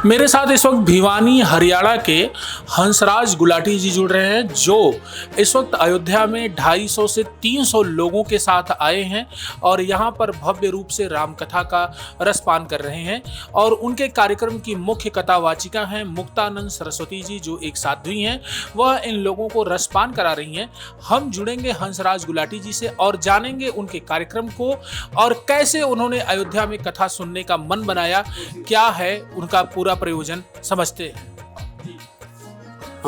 मेरे साथ इस वक्त भिवानी हरियाणा के हंसराज गुलाटी जी जुड़ रहे हैं, जो इस वक्त अयोध्या में 250 से 300 लोगों के साथ आए हैं और यहाँ पर भव्य रूप से राम कथा का रसपान कर रहे हैं। और उनके कार्यक्रम की मुख्य कथावाचिका हैं मुक्तानंद सरस्वती जी, जो एक साध्वी हैं। वह इन लोगों को रसपान करा रही हैं। हम जुड़ेंगे हंसराज गुलाटी जी से और जानेंगे उनके कार्यक्रम को और कैसे उन्होंने अयोध्या में कथा सुनने का मन बनाया, क्या है उनका पूरा प्रयोजन, समझते हैं।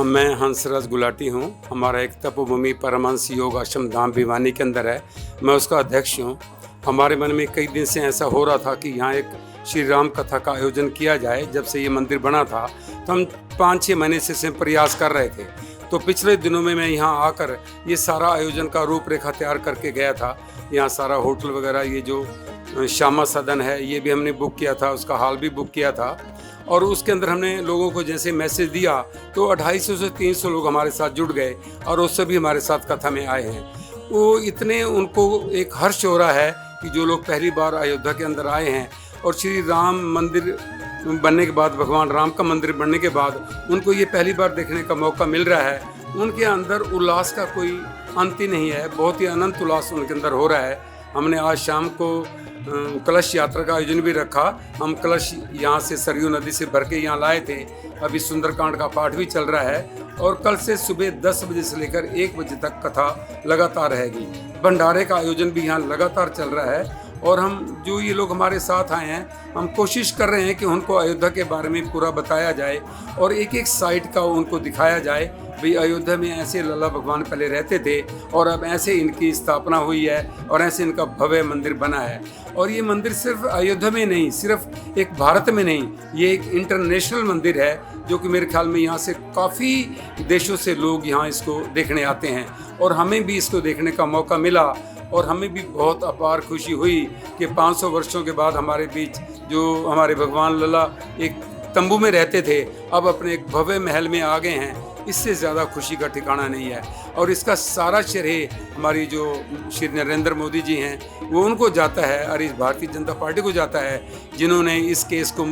मैं हंसराज गुलाटी हूँ। हमारा एक तपोभूमि परमहंस योग आश्रम धाम भिवानी के अंदर है। मैं उसका अध्यक्ष हूँ। हमारे मन में कई दिन से ऐसा हो रहा था कि यहाँ एक श्री राम कथा का आयोजन किया जाए। जब से ये मंदिर बना था तो हम 5-6 महीने से प्रयास कर रहे थे। तो पिछले दिनों में मैं यहाँ आकर ये सारा आयोजन का रूपरेखा तैयार करके गया था। यहाँ सारा होटल वगैरह, ये जो श्यामा सदन है, ये भी हमने बुक किया था, उसका हॉल भी बुक किया था। और उसके अंदर हमने लोगों को जैसे मैसेज दिया तो 250 से 300 लोग हमारे साथ जुड़ गए और वो सभी हमारे साथ कथा में आए हैं। वो इतने उनको एक हर्ष हो रहा है कि जो लोग पहली बार अयोध्या के अंदर आए हैं और श्री राम मंदिर बनने के बाद, भगवान राम का मंदिर बनने के बाद उनको ये पहली बार देखने का मौका मिल रहा है। उनके अंदर उल्लास का कोई अंत ही नहीं है। बहुत ही अनंत उल्लास उनके अंदर हो रहा है। हमने आज शाम को कलश यात्रा का आयोजन भी रखा। हम कलश यहाँ से सरयू नदी से भर के यहाँ लाए थे। अभी सुंदरकांड का पाठ भी चल रहा है और कल से सुबह 10 बजे से लेकर 1 बजे तक कथा लगातार रहेगी। भंडारे का आयोजन भी यहाँ लगातार चल रहा है। और हम जो ये लोग हमारे साथ आए हैं, हम कोशिश कर रहे हैं कि उनको अयोध्या के बारे में पूरा बताया जाए और एक एक साइड का उनको दिखाया जाए। भाई अयोध्या में ऐसे लल्ला भगवान पहले रहते थे और अब ऐसे इनकी स्थापना हुई है और ऐसे इनका भव्य मंदिर बना है। और ये मंदिर सिर्फ अयोध्या में नहीं, सिर्फ एक भारत में नहीं, ये एक इंटरनेशनल मंदिर है, जो कि मेरे ख्याल में यहाँ से काफ़ी देशों से लोग यहाँ इसको देखने आते हैं। और हमें भी इसको देखने का मौका मिला और हमें भी बहुत अपार खुशी हुई कि 500 वर्षों के बाद हमारे बीच जो हमारे भगवान लल्ला एक तंबू में रहते थे, अब अपने एक भव्य महल में आ गए हैं। इससे ज़्यादा खुशी का ठिकाना नहीं है। और इसका सारा श्रेय हमारी जो श्री नरेंद्र मोदी जी हैं, वो उनको जाता है और इस भारतीय जनता पार्टी को जाता है, जिन्होंने इस केस को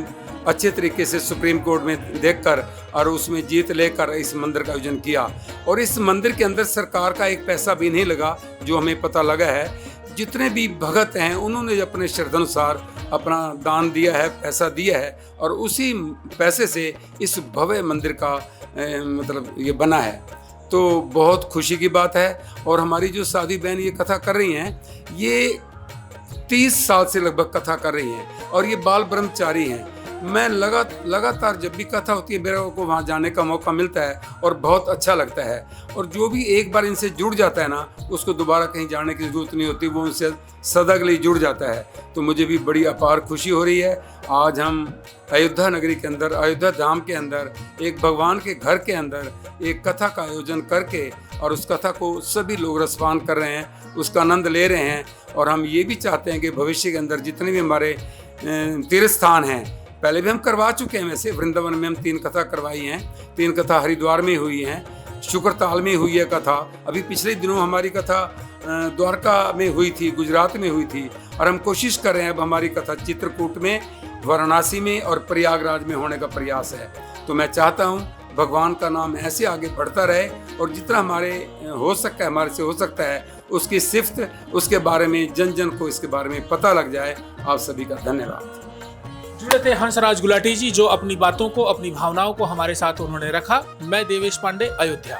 अच्छे तरीके से सुप्रीम कोर्ट में देखकर और उसमें जीत लेकर इस मंदिर का आयोजन किया। और इस मंदिर के अंदर सरकार का एक पैसा भी नहीं लगा, जो हमें पता लगा है। जितने भी भगत हैं उन्होंने अपने श्रद्धानुसार अपना दान दिया है, पैसा दिया है और उसी पैसे से इस भव्य मंदिर का मतलब ये बना है। तो बहुत खुशी की बात है। और हमारी जो साधी बहन ये कथा कर रही हैं, ये 30 साल से लगभग कथा कर रही हैं और ये बाल ब्रह्मचारी हैं। मैं लगातार जब भी कथा होती है मेरे को वहाँ जाने का मौका मिलता है और बहुत अच्छा लगता है। और जो भी एक बार इनसे जुड़ जाता है ना, उसको दोबारा कहीं जाने की ज़रूरत नहीं होती, वो उनसे सदा के लिए जुड़ जाता है। तो मुझे भी बड़ी अपार खुशी हो रही है। आज हम अयोध्या नगरी के अंदर, अयोध्या धाम के अंदर, एक भगवान के घर के अंदर एक कथा का आयोजन करके और उस कथा को सभी लोग रसपान कर रहे हैं, उसका आनंद ले रहे हैं। और हम ये भी चाहते हैं कि भविष्य के अंदर जितने भी हमारे तीर्थ स्थान हैं, पहले भी हम करवा चुके हैं। वैसे वृंदावन में हम 3 कथा करवाई हैं। 3 कथा हरिद्वार में हुई हैं, शुक्रताल में हुई है कथा। अभी पिछले दिनों हमारी कथा द्वारका में हुई थी, गुजरात में हुई थी। और हम कोशिश कर रहे हैं अब हमारी कथा चित्रकूट में, वाराणसी में और प्रयागराज में होने का प्रयास है। तो मैं चाहता हूँ भगवान का नाम ऐसे आगे बढ़ता रहे और जितना हमारे हो सकता है, हमारे से हो सकता है, उसकी सिफ्त, उसके बारे में जन जन को इसके बारे में पता लग जाए। आप सभी का धन्यवाद। जुड़े थे हंसराज गुलाटी जी, जो अपनी बातों को, अपनी भावनाओं को हमारे साथ उन्होंने रखा। मैं देवेश पांडे, अयोध्या।